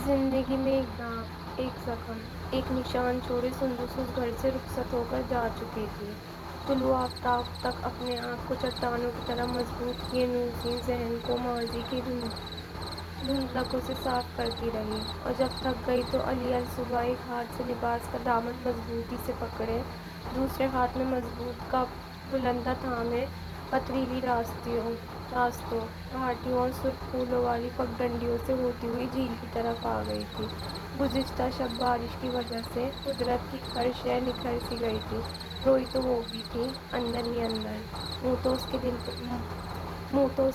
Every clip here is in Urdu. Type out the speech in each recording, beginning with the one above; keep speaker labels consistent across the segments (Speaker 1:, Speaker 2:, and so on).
Speaker 1: زندگی میں ایک داغ، ایک زخم، ایک نشان چھوڑے سندس اس گھر سے رخصت ہو کر جا چکی تھی۔ طلوع آفتاب تک اپنے آپ کو چٹانوں کی طرح مضبوط کیے نورسین ذہن کو ماضی کی دھندلکوں سے صاف کرتی رہی، اور جب تھک گئی تو علی الصبح ایک ہاتھ سے لباس کا دامن مضبوطی سے پکڑے، دوسرے ہاتھ میں مضبوط کا بلندہ تھامے پتھریلی راستوں، گھاٹیوں اور سرخ پھولوں والی پگڈنڈیوں سے ہوتی ہوئی جھیل کی طرف آ گئی تھی۔ گزشتہ شب بارش کی وجہ سے قدرت کی ہر شے نکھر سی گئی تھی۔ روئی تو وہ بھی تھی، اندر ہی اندر۔ منہ تو اس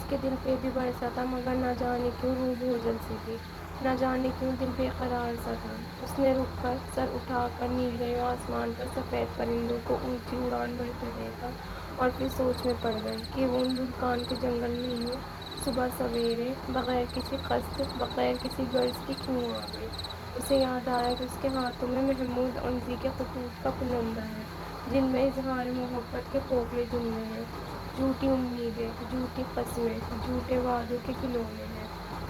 Speaker 1: کے دل پہ بھی برسا تھا، مگر نہ جانے کیوں روح بوجھل سی تھی، نہ جانے کیوں دل بے قرار سا تھا۔ اس نے رک کر سر اٹھا کر نیلے آسمان پر سفید پرندوں کو اونچی اڑان بھرتے دیکھا، اور پھر سوچ میں پڑ گئی کہ وہ ان دھمکان کے جنگل میں یوں صبح سویرے بغیر کسی قصد، بغیر کسی غرض کے کیوں آ گئی۔ اسے یاد آیا کہ اس کے ہاتھوں میں محمود عنزی کے خطوط کا پلندہ ہے، جن میں اظہار محبت کے کھوکھلے جملے ہیں، جھوٹی امیدیں، جھوٹی قسمیں، جھوٹے وعدوں کے کھلونے ہیں۔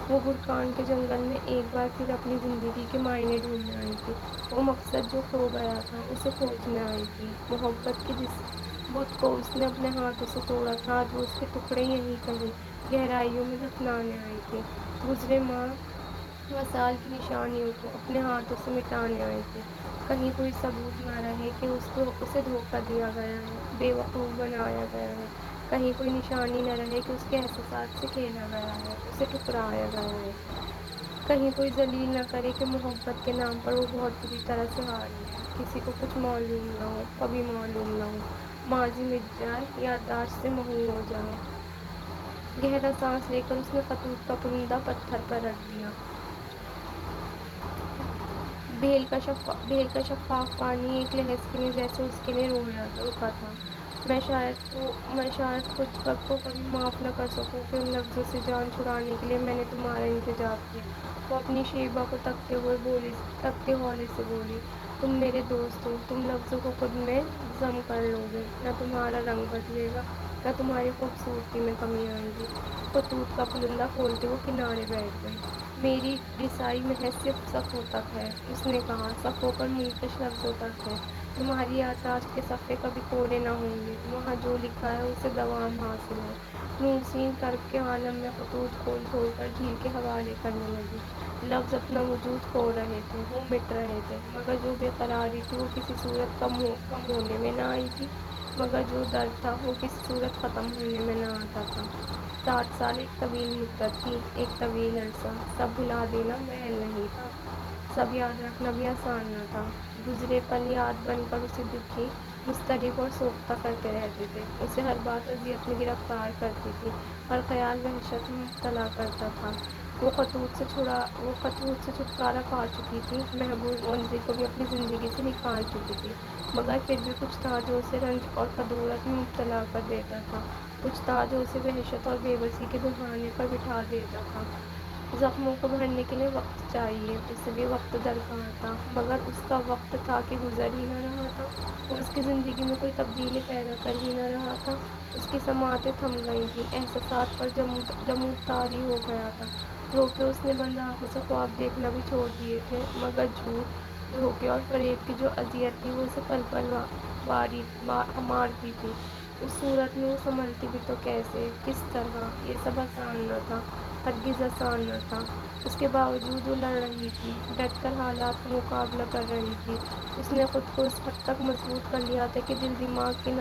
Speaker 1: وہ برکان کے جنگل میں ایک بار پھر اپنی زندگی کے معنی ڈھونڈنے آئی تھی، وہ مقصد جو کھو گیا تھا اسے کھوجنے آئی تھی۔ محبت کے جس بت کو اس نے اپنے ہاتھوں سے توڑا تھا، آج وہ اس کے ٹکڑے یہیں کہیں گہرائیوں میں دفنانے آئی تھی۔ گزرے ماہ و سال کی نشانیوں کو اپنے ہاتھوں سے مٹانے آئی تھی۔ کہیں کوئی ثبوت نہ رہے کہ اسے دھوکہ دیا گیا ہے، بے وقوف بنایا گیا ہے۔ کہیں کوئی نشانی نہ رہے کہ اس کے احساسات سے کھیلا گیا ہے، اسے ٹھکرایا گیا ہے۔ کہیں کوئی ذلیل نہ کرے کہ محبت کے نام پر وہ بہت بری طرح سے ہاری ہے۔ کسی کو کچھ معلوم نہ ہو، کبھی معلوم نہ ہو، ماضی مٹ جائے، یادداشت سے محو ہو جائے۔ گہرا سانس لے کر اس نے خطوط کا پلندہ پتھر پر رکھ دیا۔ بھیل کا شفاف پانی ایک لہر کے لیے جیسے اس کے لیے رکا تھا۔ میں شاید خود کو کبھی معاف نہ کر سکوں کہ ان لفظوں سے جان چھڑانے کے لیے میں نے تمہارا انتخاب کیا۔ وہ اپنی شیبہ کو تکتے ہولے سے بولی، تم میرے دوست ہو، تم لفظوں کو خود میں ضم کر لو گے، نہ تمہارا رنگ بدلے گا، نہ تمہاری خوبصورتی میں کمی آئے گی۔ خطوط کا پلندہ کھولتے وہ کنارے بیٹھ گئی۔ میری رسائی محض صرف صفحوں تک ہے، اس نے کہا، صفحوں پر منقش لفظوں تک ہے۔ تمہاری یادداشت کے صفحے کبھی کوڑے نہ ہوں گے، وہاں جو لکھا ہے اسے دوام حاصل ہے۔ نورسین کرب کے عالم میں خطوط کھول کھول کر جھیل کے حوالے کرنے لگی۔ لفظ اپنا وجود کھو رہے تھے، وہ مٹ رہے تھے، مگر جو بے قراری تھی وہ کسی صورت کم ہونے میں نہ آئی تھی، مگر جو درد تھا وہ کسی صورت ختم ہونے میں نہ آتا تھا۔ 7 سال ایک طویل مدت تھی، ایک طویل عرصہ۔ سب بھلا دینا محل نہیں تھا، سب یاد رکھنا بھی آسان نہ تھا۔ گزرے پل یاد بن کر اسے دکھی، مضطرب اور سوختہ کرتے رہتے تھے۔ اسے ہر بات اذیت میں گرفتار کرتی تھی، ہر خیال وحشت میں مبتلا کرتا تھا۔ وہ خطوط سے چھٹکارا پا چکی تھی، محبوب عنزی کو بھی اپنی زندگی سے نکال چکی تھی، مگر پھر بھی کچھ تھا جو اسے رنج اور کدورت میں مبتلا کر دیتا تھا، کچھ تھا جو اسے وحشت اور بے بسی کے دہانے پر بٹھا دیتا تھا۔ زخموں کو بھرنے کے لیے وقت چاہیے، اسے بھی وقت درکار تھا، مگر اس کا وقت تھا کہ گزر ہی نہ رہا تھا، وہ اس کی زندگی میں کوئی تبدیلی پیدا کر ہی نہ رہا تھا۔ اس کی سماعتیں تھم گئی تھیں، احساسات پر جمود طاری ہو گیا تھا۔ رو کے اس نے بند آنکھوں سے خواب دیکھنا بھی چھوڑ دیے تھے، مگر جھوٹ، دھوکے اور فریب کی جو اذیت تھی وہ اسے پل پل مارتی تھی۔ اس صورت میں وہ سنبھلتی بھی تو کیسے، کس طرح؟ یہ سب آسان نہ تھا، ہرگز آسان نہ تھا۔ اس کے باوجود وہ لڑ رہی تھی، ڈٹ کر حالات کا مقابلہ کر رہی تھی۔ اس نے خود کو اس حد تک مضبوط کر لیا تھا کہ دل دماغ کی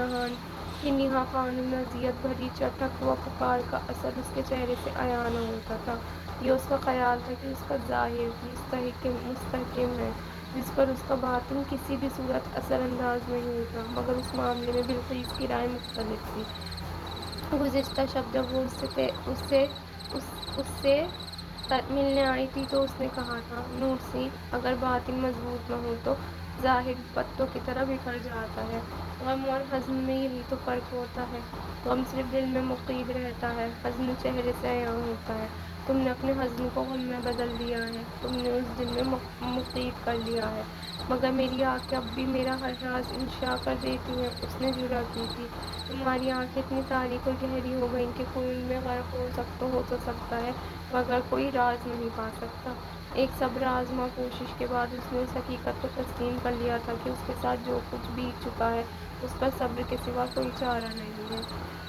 Speaker 1: نہا خانوں میں اذیت بھری چٹخ و پکار کا اثر اس کے چہرے سے عیاں نہ ہوتا تھا۔ یہ اس کا خیال تھا کہ اس کا ظاہر مستحکم ہے، جس پر اس کا باطن کسی بھی صورت اثر انداز نہیں ہوتا، مگر اس معاملے میں بلقیس کی رائے مختلف تھی۔ گزشتہ شب جب وہ اس سے ملنے آئی تھی تو اس نے کہا تھا، نورسین، اگر باطن مضبوط نہ ہو تو ظاہر پتوں کی طرح بکھر جاتا ہے۔ غم اور حزن میں یہی تو فرق ہوتا ہے، غم صرف دل میں مقید رہتا ہے، حزن چہرے سے عیاں ہوتا ہے۔ تم نے اپنے حزن کو غم میں بدل دیا ہے، تم نے اس دن میں مقید کر لیا ہے، مگر میری آنکھیں اب بھی میرا ہر راز انشا کر دیتی ہیں۔ اس نے جرأت کی تھی، تمہاری آنکھیں اتنی تاریک اور گہری ہو گئیں کہ کوئی ان میں غرق ہو تو سکتا ہے مگر کوئی راز نہیں پا سکتا۔ ایک صبر آزما کوشش کے بعد اس نے اس حقیقت کو تسلیم کر لیا تھا کہ اس کے ساتھ جو کچھ بیت چکا ہے اس پر صبر کے سوا کوئی چارہ نہیں ہے،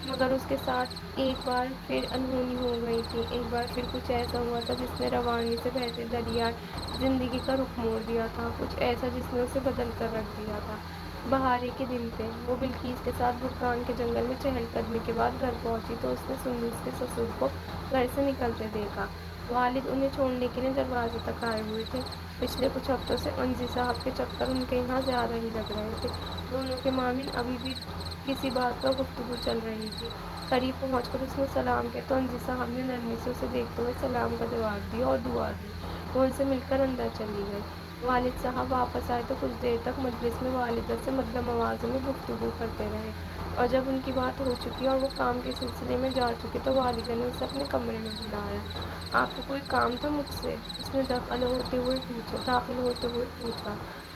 Speaker 1: مگر اس کے ساتھ ایک بار پھر انہونی ہو گئی تھی، ایک بار پھر کچھ ایسا ہوا تھا جس نے روانی سے بہتے دریائے زندگی کا رخ موڑ دیا تھا، کچھ ایسا جس نے اسے بدل کر رکھ دیا تھا۔ بہارے کے دن تھے، وہ بلقیس کے ساتھ برکان کے جنگل میں چہل قدمی کے بعد گھر پہنچی تو اس نے سندس کے سسر کو گھر سے نکلتے دیکھا۔ والد انہیں چھوڑنے کے لیے دروازے تک آئے ہوئے تھے۔ پچھلے کچھ ہفتوں سے انجی صاحب کے چکر ان کے یہاں زیادہ ہی لگ رہے تھے۔ دونوں کے مابین ابھی بھی کسی بات پر گفتگو چل رہی تھی۔ قریب پہنچ کر اس نے سلام کیا تو انجی صاحب نے نرمی سے اسے دیکھتے ہوئے سلام کا جواب دیا اور دعا دی۔ وہ ان سے مل کر اندر چلی گئی۔ والد صاحب واپس آئے تو کچھ دیر تک مجلس میں والدہ سے مدھم آوازوں میں گفتگو کرتے رہے، اور جب ان کی بات ہو چکی اور وہ کام کے سلسلے میں جا چکے تو والدہ نے اسے اپنے کمرے میں بلایا۔ آپ کو کوئی کام تھا مجھ سے؟ اس نے داخل ہوتے ہوئے پوچھا۔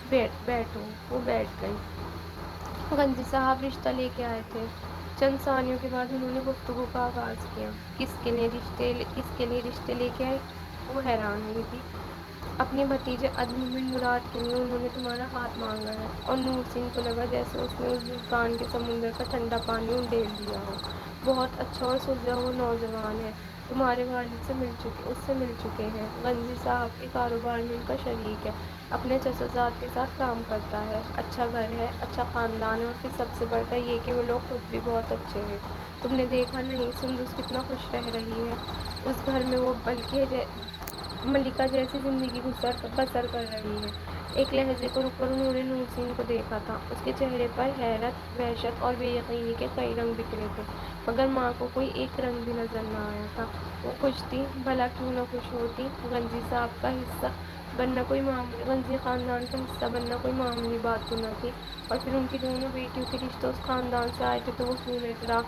Speaker 1: بیٹھو۔ وہ بیٹھ گئی۔ غنجی صاحب رشتہ لے کے آئے تھے۔ چند ثانیوں کے بعد انہوں نے گفتگو کا آغاز کیا۔ کس کے لیے رشتے لے کے آئے؟ وہ حیران ہوئی تھی۔ اپنے بھتیجے عدم بن مراد کے لیے انہوں نے تمہارا ہاتھ مانگا ہے۔ اور نور سنگھ کو لگا جیسے اس نے اس برکان کے سمندر کا ٹھنڈا پانی انڈیل دیا ہو۔ بہت اچھا اور سلجھا ہوا نوجوان ہے، تمہارے والد اس سے مل چکے ہیں۔ غنجی صاحب کے کاروبار میں ان کا شریک ہے، اپنے چچا کے ساتھ کام کرتا ہے، اچھا گھر ہے، اچھا خاندان ہے، اور پھر سب سے بڑھ کر یہ کہ وہ لوگ خود بھی بہت اچھے ہیں۔ تم نے دیکھا نہیں سندس کتنا خوش رہ رہی ہے اس گھر میں، وہ بلکہ ملکہ جیسی زندگی بسر کر رہی ہے۔ ایک لہجے کو رک کر انہوں نے نور سنگھ کو دیکھا تھا۔ اس کے چہرے پر حیرت، وحشت اور بے یقینی کے کئی رنگ بکھرے تھے، مگر ماں کو کوئی ایک رنگ بھی نظر نہ آیا تھا۔ وہ خوش تھی، بھلا کیوں نہ خوش ہوتی؟ غنجی صاحب کا حصہ بننا غنجی خاندان کا حصہ بننا کوئی معمولی بات تو نہ تھی، اور پھر ان کی دونوں بیٹیوں کے رشتے اس خاندان سے آئے تھے تو وہ کیوں نہ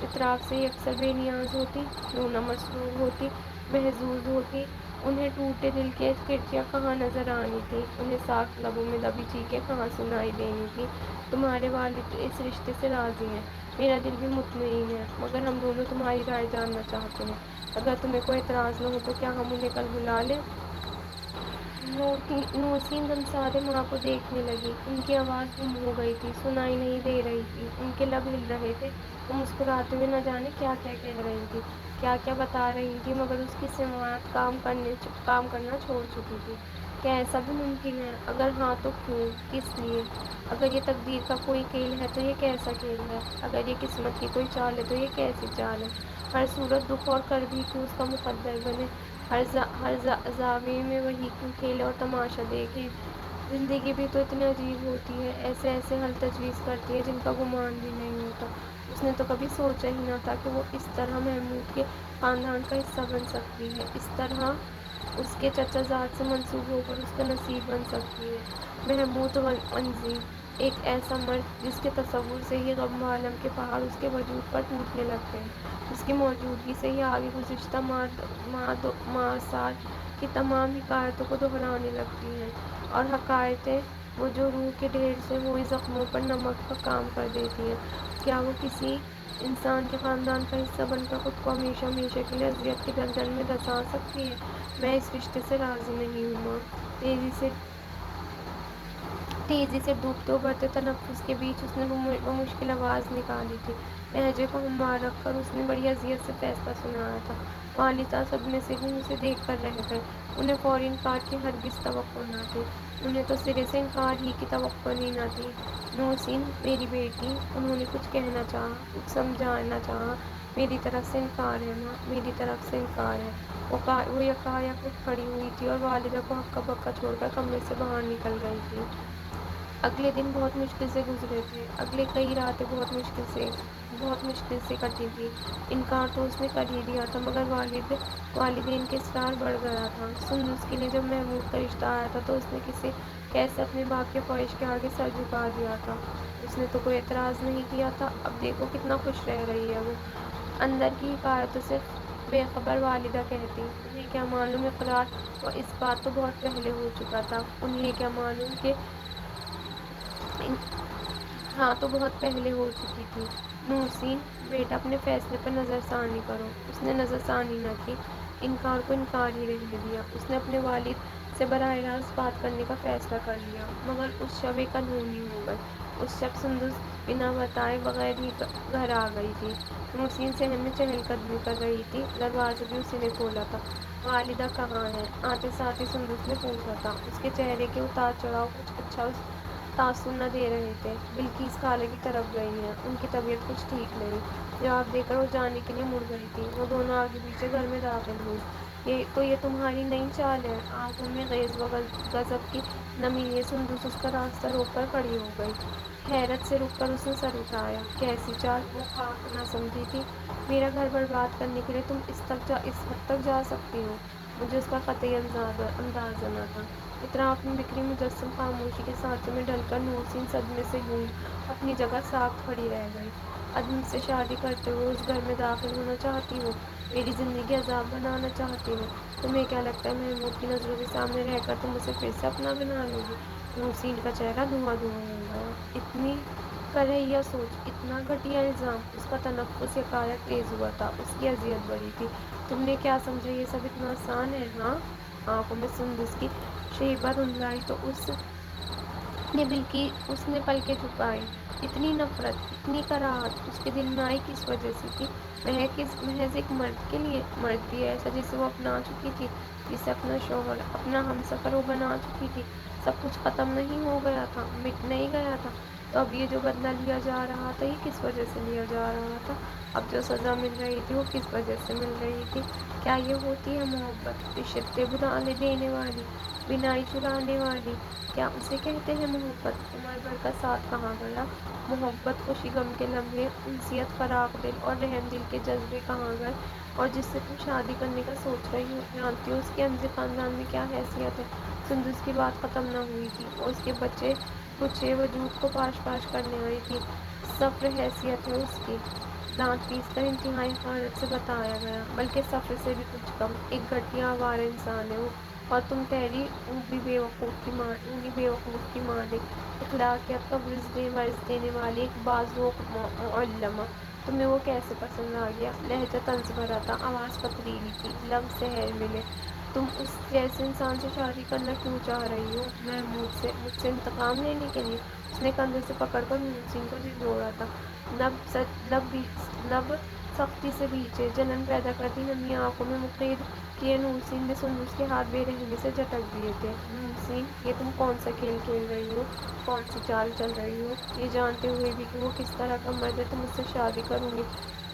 Speaker 1: اطراف سے ہی اکثر بے نیاز ہوتی، کیوں نہ مسرور ہوتی، محظوظ ہوتی۔ انہیں ٹوٹے دل کی کرچیاں کہاں نظر آنی تھی، انہیں ساکت لبوں میں دبی چیخیں کہاں سنائی دینی تھی۔ تمہارے والد اس رشتے سے راضی ہیں، میرا دل بھی مطمئن ہے، مگر ہم دونوں تمہاری رائے جاننا چاہتے ہیں۔ اگر تمہیں کوئی اعتراض نہ ہو تو کیا ہم انہیں کل بلا لیں؟ نورسین دمسادے ماں کو دیکھنے لگی۔ ان کی آواز گم ہو گئی تھی، سنائی نہیں دے رہی تھی، ان کے لب ہل رہے تھے۔ وہ مسکراتے ہوئے نہ جانے کیا کیا کہہ رہی تھی، کیا کیا بتا رہی تھی، مگر اس کی سماعت کام کرنا چھوڑ چکی تھی۔ کیا ایسا بھی ممکن ہے؟ اگر ہاں تو کیوں؟ کس لیے؟ اگر یہ تقدیر کا کوئی کھیل ہے تو یہ کیسا کھیل ہے؟ اگر یہ قسمت کی کوئی چال ہے تو یہ کیسی چال ہے؟ ہر صورت دکھ اور کرب ہی کیوں اس کا مقدر بنے؟ ہر زاویے میں وہی کیوں کھیلے اور تماشا دیکھے؟ زندگی بھی تو اتنی عجیب ہوتی ہے، ایسے ایسے حل تجویز کرتی ہے جن کا گمان بھی نہیں ہوتا۔ اس نے تو کبھی سوچا ہی نہ تھا کہ وہ اس طرح محمود کے خاندان کا حصہ بن سکتی ہے، اس طرح اس کے چچا زاد سے منسوب ہو کر اس کا نصیب بن سکتی ہے۔ محمود غنجی، ایک ایسا مرد جس کے تصور سے ہی غم و الم کے پہاڑ اس کے وجود پر ٹوٹنے لگتے ہیں، جس کی موجودگی سے ہی آگے گزشتہ ماہ کی تمام حکایتوں کو دہرانے لگتی ہیں، اور حکایتیں وہ جو روح کے ڈھیر سے ہوئی زخموں پر نمک کا کام کر دیتی ہیں۔ کیا وہ کسی انسان کے خاندان کا حصہ بن کر خود کو ہمیشہ ہمیشہ کے لیے اذیت کی دلدل میں دھنسا سکتی ہے؟ میں اس رشتے سے راضی نہیں ہوں ماں۔ تیزی سے ڈوبتے ابھرتے تنفس کے بیچ اس نے بمشکل آواز نکالی تھی۔ لہجے کو ہموار رکھ کر اس نے بڑی اذیت سے فیصلہ سنایا تھا۔ والدہ صدمے سے ہی اسے دیکھ کر رہ گئے۔ انہیں فوری انکار کی ہرگز توقع نہ تھی، انہیں تو سرے سے انکار ہی کی توقع ہی نہ تھی۔ نورسین میری بیٹی، انہوں نے کچھ کہنا چاہا، کچھ سمجھانا چاہا۔ میری طرف سے انکار ہے ماں، میری طرف سے انکار ہے۔ وہ یکایک اٹھ کھڑی ہوئی تھی اور والدہ کو ہکا بکا چھوڑ کر کمرے سے باہر نکل گئی تھی۔ اگلے دن بہت مشکل سے گزرے تھے، اگلے کئی راتیں بہت مشکل سے کٹی تھی۔ انکار تو اس نے کر ہی دیا تھا، مگر والدین کے اصرار بڑھ گیا تھا۔ سندس کے لیے جب محمود کا رشتہ آیا تھا تو اس نے کیسے اپنے باپ کے خواہش کے آگے سر جھکا دیا تھا؟ اس نے تو کوئی اعتراض نہیں کیا تھا۔ اب دیکھو کتنا خوش رہ رہی ہے وہ۔ اندر کی حکایتوں سے بے خبر والدہ کہتی، انہیں کیا معلوم اقرار و اس بات تو بہت پہلے ہو چکا تھا، انہیں کیا معلوم کہ ہاں تو بہت پہلے ہو چکی تھی۔ نورسین بیٹا اپنے فیصلے پر نظر ثانی کرو۔ اس نے نظر ثانی نہ کی، انکار کو انکار ہی رہنے دیا۔ اس نے اپنے والد سے براہ راست بات کرنے کا فیصلہ کر لیا، مگر اس شب ایک انہونی ہو گئی۔ اس شب سندس بنا بتائے بغیر ہی گھر آ گئی تھی۔ نورسین صحن میں چہل قدمی کر رہی تھی، دروازہ بھی اسی نے کھولا تھا۔ والدہ کہاں ہے؟ آتے ساتھ ہی سندس نے پوچھا تھا۔ اس کے چہرے کے اتار چڑھاؤ کچھ اچھا تاثر نہ دے رہے تھے۔ بلقیس خالہ کی طرف گئی ہیں، ان کی طبیعت کچھ ٹھیک نہیں۔ جواب دے کر وہ جانے کے لیے مڑ گئی تھی۔ وہ دونوں آگے پیچھے گھر میں داخل ہوئی۔ یہ تمہاری نئی چال ہے؟ آنکھوں میں غیظ و غضب کی نمی لیے سندس اس کا راستہ روک کر کھڑی ہو گئی۔ حیرت سے رک کر اس نے سر اٹھایا۔ کیسی چال؟ وہ خاک نہ سمجھی تھی؟ میرا گھر برباد کرنے کے لیے تم اس حد تک جا سکتی ہو؟ مجھے اس کا قطعی اندازہ نہ تھا۔ اطراف میں بکھری مجسم خاموشی کے سانچے میں ڈھل کر نورسین صدمے سے گونج اپنی جگہ ساکت کھڑی رہ گئی۔ اب مجھ سے شادی کرتے ہوئے اس گھر میں داخل ہونا چاہتی ہو؟ میری زندگی عذاب بنانا چاہتی ہو؟ تمہیں کیا لگتا ہے محمود کی نظروں کے سامنے رہ کر تم اسے پھر سے اپنا بنا لو گی؟ نورسین کا چہرہ دھواں دھواں ہو گیا۔ اتنی کرہیہ سوچ، اتنا گھٹیا الزام! اس کا تنفس یکایک تیز ہوا تھا، اس کی اذیت بڑھی تھی۔ تم نے کیا سمجھا یہ سب اتنا آسان ہے؟ ہاں؟ آنکھوں میں سندس کی شیبہ دھندلائی تو اس نے پلکیں جھپائی۔ اتنی نفرت، اتنی کراہت اس کے دل میں آئی کس وجہ سے تھی؟ محض ایک مرد کے لیے؟ مرد بھی ایسا جسے وہ اپنا چکی تھی، جسے اپنا شوہر، اپنا ہمسفر وہ بنا چکی تھی۔ سب کچھ ختم نہیں ہو گیا تھا، مٹ نہیں گیا تھا؟ تو اب یہ جو بدلہ لیا جا رہا تھا، یہ کس وجہ سے لیا جا رہا تھا؟ اب جو سزا مل رہی تھی وہ کس وجہ سے مل رہی تھی؟ کیا یہ ہوتی ہے محبت؟ رشتے بھلا دینے والی، بینائی چرانے والی، کیا اسے کہتے ہیں محبت؟ عمر بھر کا ساتھ کہاں گیا؟ محبت، خوشی غم کے لمحے، انسیت، فراق دل اور رحم دل کے جذبے کہاں گئے؟ اور جس سے تم شادی کرنے کا سوچ رہی ہو، جانتی ہو اس کی انجے خاندان میں کیا حیثیت ہے؟ سندس کی بات ختم نہ ہوئی تھی، وہ اس کے بچے وجود کو پاش پاش کرنے آئی تھی۔ صفر حیثیت ہے اس کی، دانت پیس کر انتہائی حقارت سے بتایا گیا، بلکہ صفر سے بھی کچھ کم، ایک گھٹیا آوارہ انسان ہے وہ۔ اور تم ٹھہری اونگی بیوقوف کی مالک، اخلاقیات کا ورث دینے والی ایک باذوق معلمہ، تمہیں وہ کیسے پسند آ گیا؟ لہجہ طنز بھرا تھا، آواز پتریلی تھی، لفظ زہر ملے۔ تم اس جیسے انسان سے شادی کرنا کیوں چاہ رہی ہو؟ محمود سے؟ مجھ سے انتقام لینے کے لیے؟ اس نے کندھے سے پکڑ کر نورسین کو جھنجھوڑا تھا۔ لب سختی سے بھیجے، جلن پیدا کرتی نمی آنکھوں میں مقید کیے نورسین نے سندس کے ہاتھ بے رحمی سے جھٹک دیے تھے۔ نورسین، یہ تم کون سا کھیل کھیل رہی ہو؟ کون سی چال چل رہی ہو؟ یہ جانتے ہوئے بھی کہ وہ کس طرح کا مرد ہے تم اس سے شادی کروں گی؟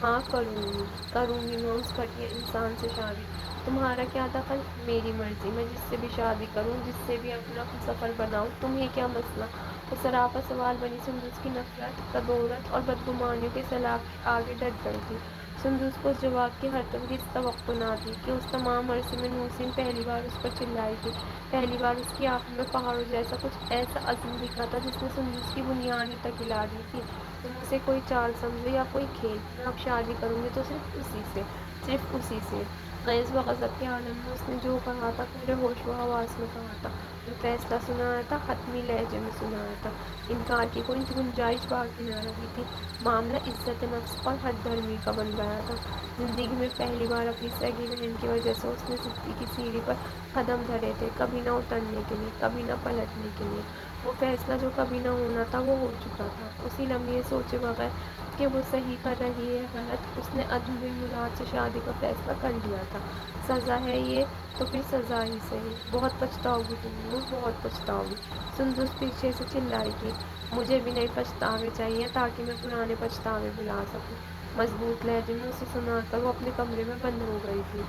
Speaker 1: ہاں کروں گی میں اس گھٹیا انسان سے شادی۔ تمہارا کیا دخل؟ میری مرضی، میں جس سے بھی شادی کروں، جس سے بھی اپنا ہمسفر بناؤں، تمہیں کیا مسئلہ؟ وہ سراپا سوال بنی سندس کی نفرت، کدورت اور بدگمانیوں کے سیلاب کے آگے ڈٹ گئی تھی۔ سندس کو اس جواب کی ہرگز توقع نہ تھی کہ اس تمام عرصے میں نورسین پہلی بار اس پر چلائی تھی، پہلی بار اس کی آنکھوں میں پہاڑوں جیسا کچھ ایسا عزم دکھا تھا جس نے سندس کی بنیادیں تک ہلا دی تھی۔ تم اسے کوئی چال سمجھو یا کوئی کھیل، میں اب شادی کروں گی تو صرف اسی سے۔ غیظ و غضب کے عالم میں اس نے جو کہا تھا پورے ہوش و حواس میں کہا تھا، جو فیصلہ سنایا تھا حتمی لہجے میں سنایا تھا، انکار کی کوئی گنجائش باقی نہ رہی تھی۔ معاملہ عزت نفس اور حد دھرمی کا بن گیا تھا۔ زندگی میں پہلی بار اپنی سگی بہن کی وجہ سے اس نے زندگی کی سیڑھی پر قدم دھرے تھے، کبھی نہ اترنے کے لیے، کبھی نہ پلٹنے کے لیے۔ وہ فیصلہ جو کبھی نہ ہونا تھا وہ ہو چکا تھا۔ اسی لمحے سوچے بغیر کہ وہ صحیح کر رہی ہے غلط، اس نے عدم بن مراد سے شادی کا فیصلہ کر لیا تھا۔ سزا ہے یہ تو پھر سزا ہی سہی، بہت پچھتاؤ گی تم نور، بہت پچھتاؤ گی۔ سندس پیچھے سے چلائی تھی۔ مجھے بھی نئے پچھتاوے چاہیے تاکہ میں پرانے پچھتاوے بھلا سکوں۔ مضبوط لہجے میں اسے سنا کر وہ اپنے کمرے میں بند ہو گئی تھی۔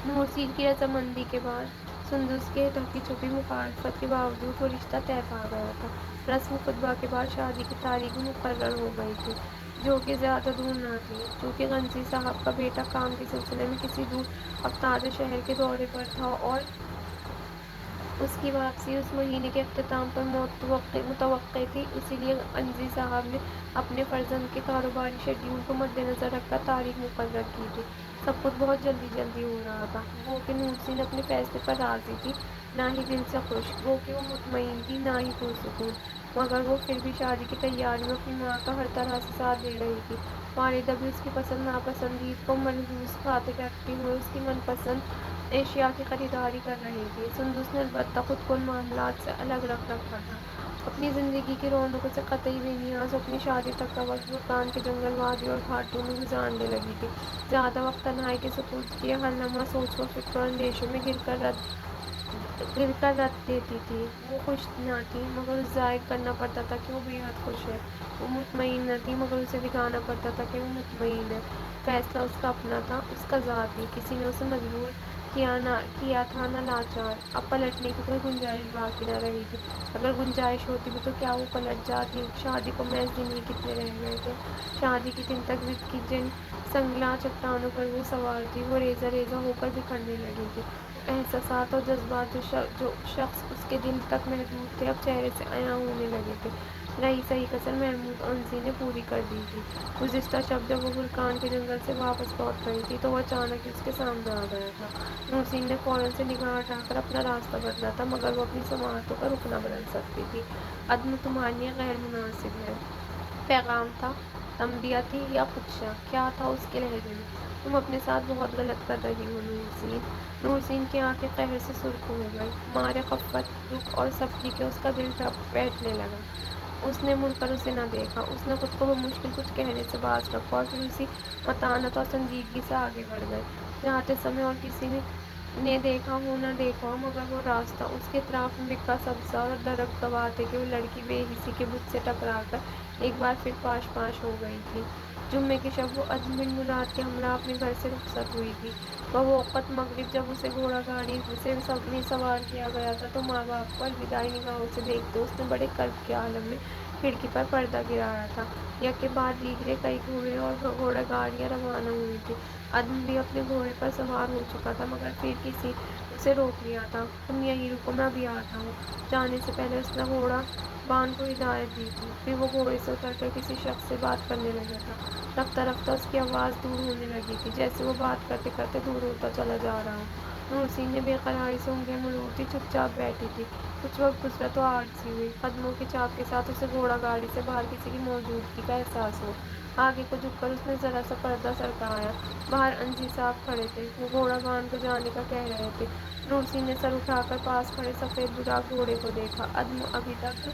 Speaker 1: نورسین کی رضامندی کے بعد سندس کے ڈھکی چھپی مخالفت کے باوجود وہ رشتہ طے پا گیا تھا۔ رسم خطبہ کے بعد شادی کی تاریخ مقرر ہو گئی تھی، جو کہ زیادہ دور نہ تھی۔ چونکہ غنجی صاحب کا بیٹا کام کے سلسلے میں کسی دور افتادہ شہر کے دورے پر تھا اور اس کی واپسی اس مہینے کے اختتام پر متوقع تھی، اسی لیے غنجی صاحب نے اپنے فرزند کے کاروباری شیڈول کو مد نظر رکھ کر تاریخ مقرر کی تھی۔ سب کچھ بہت جلدی جلدی ہو رہا تھا۔ وہ کہ نورسین اپنے فیصلے پر راضی تھی، نہ ہی دل سے خوش، وہ کہ وہ مطمئن تھی، نہ ہی پرسکون، مگر وہ پھر بھی شادی کی تیاری میں اپنی ماں کا ہر طرح سے ساتھ دے رہی تھی۔ والدہ بھی اس کی پسند ناپسندید کو ملحوظ خاطر رکھتے ہوئے اس کی من پسند اشیاء کی خریداری کر رہی تھی۔ سندس نے البتہ خود کو ان معاملات سے الگ رکھ رکھا تھا۔ اپنی زندگی کی رونقوں سے قطعی بے نیاز اپنی شادی تک کا وقت برکان کے جنگل، وادیوں اور گھاٹیوں میں گزارنے لگی تھی۔ زیادہ وقت تنہائی کے سپرد کیے ہر لمحہ سوچ و فکر اور اندیشوں میں گر کر رت دیتی تھی۔ وہ خوش نہ تھی، مگر اسے ظاہر کرنا پڑتا تھا کہ وہ بے حد خوش ہے۔ وہ مطمئن نہ تھی، مگر اسے دکھانا پڑتا تھا کہ وہ مطمئن ہے۔ فیصلہ اس کا اپنا تھا، اس کا ذاتی، کسی نے اسے مجبور کیا تھا نہ لاچار۔ اب پلٹنے کی کوئی گنجائش باقی نہ رہی تھی۔ اگر گنجائش ہوتی بھی تو کیا وہ پلٹ جاتی؟ شادی کو محض دن ہی کتنے رہ گئے تھے۔ شادی کے دن تک کی جن سنگلاں چٹانوں پر وہ سوار تھی، وہ ریزہ ریزہ ہو کر بکھرنے لگی تھی۔ احساسات اور جذبات جو شخص اس کے دل تک محدود تھے، اب چہرے سے عیاں ہونے لگے تھے۔ رہی صحیح کسر محمود انسی نے پوری کر دی تھی۔ گزشتہ شب جب وہ برکان کے جنگل سے واپس لوٹ رہی تھی تو وہ اچانک ہی اس کے سامنے آ گیا تھا۔ نورسین نے فوراً سے نگاہ ہٹا کر اپنا راستہ بدلا تھا، مگر وہ اپنی سماعتوں کا رخ نہ بدل سکتی تھی۔ عدم تمہارے لیے غیر مناسب ہے۔ پیغام تھا، تنبیہ تھی یا خدشہ؟ کیا تھا اس کے لہجے میں؟ تم اپنے ساتھ بہت غلط کر رہی ہو نورسین۔ نورسین کی آنکھیں قہر سے سرخ ہو گئیں۔ مارے خفت، دکھ اور سختی کے اس کا دل بیٹھنے لگا۔ اس نے مڑ کر اسے نہ دیکھا۔ اس نے خود کو بمشکل کچھ کہنے سے باز رکھا اور پھر اسی متانت اور سنجیدگی سے آگے بڑھ گئے۔ جاتے سمے اور کسی نے دیکھا ہو نہ دیکھا ہو، مگر وہ راستہ، اس کے اطراف میں بکھرا سبزہ اور درخت گواہ تھے کہ وہ لڑکی بے حسی کے بت سے ٹکرا کر ایک بار پھر پاش پاش ہو گئی تھی۔ جمعے کی شب وہ عدم بن مراد کے ہمراہ اپنے گھر سے رخصت ہوئی تھی۔ بوقت مغرب جب اسے گھوڑا گاڑی میں سوار کیا گیا تھا تو ماں باپ کو الوداعی نگاہوں سے دیکھتے اس نے بڑے کرب کے عالم میں کھڑکی پر پردہ گرایا تھا۔ یکے بعد دیگرے کئی گھوڑے اور گھوڑا گاڑیاں روانہ ہوئی تھیں۔ عدم بھی اپنے گھوڑے پر سوار ہو چکا تھا، مگر پھر کسی نے اسے روک لیا تھا۔ تم یہیں رکو، میں ابھی آتا ہوں۔ جانے سے پہلے اس نے گھوڑا بان کو ہدایت دی تھی۔ پھر وہ گھوڑے سے اتر کر کسی شخص سے بات کرنے لگا تھا۔ رفتہ رفتہ اس کی آواز دور ہونے لگی تھی، جیسے وہ بات کرتے کرتے دور ہوتا چلا جا رہا ہو۔ نورسین نے بے قراری سے انگلیاں مروڑتی چپ چاپ بیٹھی تھی۔ کچھ وقت گزرا تو آہٹ سی ہوئی۔ قدموں کے چاپ کے ساتھ اسے گھوڑا گاڑی سے باہر کسی کی موجودگی کا احساس ہوا۔ آگے کو جھک کر اس نے ذرا سا پردہ سرکایا۔ باہر انجی صاحب کھڑے تھے۔ وہ گھوڑا بان کو جانے کا کہہ رہے تھے۔ نورسین نے سر اٹھا کر پاس کھڑے سفید براق گھوڑے کو دیکھا۔ عدم ابھی تک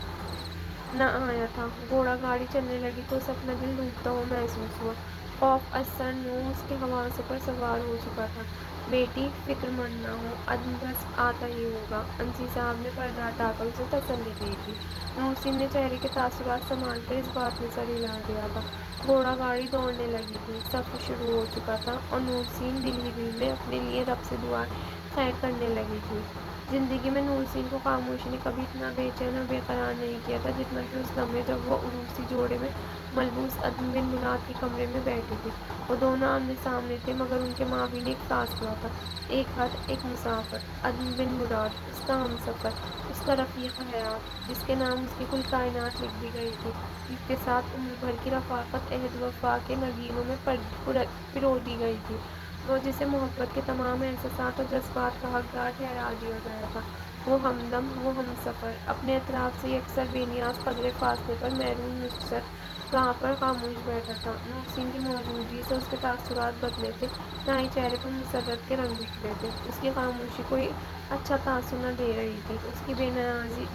Speaker 1: نہ آیا تھا۔ گھوڑا گاڑی چلنے لگی تو اسے اپنا دل ڈوبتا ہوا محسوس ہوا۔ خوف از سر نو اس کے حواسوں پر سوار ہو چکا تھا۔ بیٹی، فکر مند نہ ہو، عدم بس آتا ہی ہوگا، انسی صاحب نے پردہ ہٹا کر اسے تسلی دی تھی۔ نورسین نے چہرے کے تاثرات سنبھال کر اس بات میں سر ہلا دیا تھا۔ گھوڑا گاڑی دوڑنے لگی تھی۔ سفر شروع ہو چکا تھا اور نورسین دل ہی دل میں اپنے لیے رب سے دعائے خیر کرنے لگی تھی۔ زندگی میں نورسین کو خاموشی نے کبھی اتنا بے چین اور بے قرار نہیں کیا تھا جتنا کہ اس لمحے جب وہ عروسی جوڑے میں ملبوس عدم بن مراد کے کمرے میں بیٹھی تھی۔ وہ دونوں آمنے سامنے تھے، مگر ان کے مابین ایک فاصلہ تھا، ایک حد، ایک مسافت۔ عدم بن مراد، اس کا ہمسفر، اس کا رفیق حیات، جس کے نام اس کی کل کائنات لکھ دی گئی تھی، جس کے ساتھ عمر بھر کی رفاقت عہد وفا کے نگینوں میں پرو دی گئی تھی، وہ جسے محبت کے تمام احساسات اور جذبات کا حقدار ٹھہرا دیا گیا تھا، وہ ہمدم، وہ ہمسفر، اپنے اطراف سے یکسر بے نیاز قدرے فاصلے پر محروم نکست راہ پر خاموش بیٹھا تھا۔ نورسین کی موجودگی سے اس کے تاثرات بدلے تھے، نہ ہی چہرے پر مسرت کے رنگ بکھرے تھے۔ اس کی خاموشی کوئی اچھا تاثر نہ دے رہی تھی، اس کی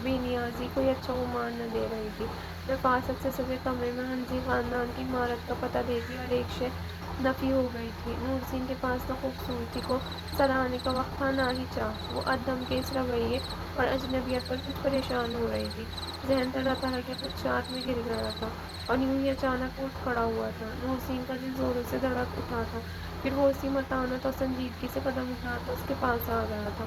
Speaker 1: بے نیازی کوئی اچھا گمان نہ دے رہی تھی۔ نفاست سے سجے کمرے میں ہنسی خاندان کی عمارت کا پتہ دیتی ہر ایک شے نفی ہو گئی تھی۔ نورسین کے پاس نہ خوبصورتی کو سراہنے کا وقت تھا، نہ ہی چاہ۔ وہ عدم کے اس رویے اور اجنبیت پر کچھ پریشان ہو رہی تھی۔ ذہن طرح طرح کے خدشات میں گر گیا تھا اور یوں ہی اچانک وہ اٹھ کھڑا ہوا تھا۔ نورسین کا دل زوروں سے دھڑک اٹھا تھا، پھر وہ اسی متانت اور سنجیدگی سے قدم اٹھاتا اس کے پاس آ گیا تھا۔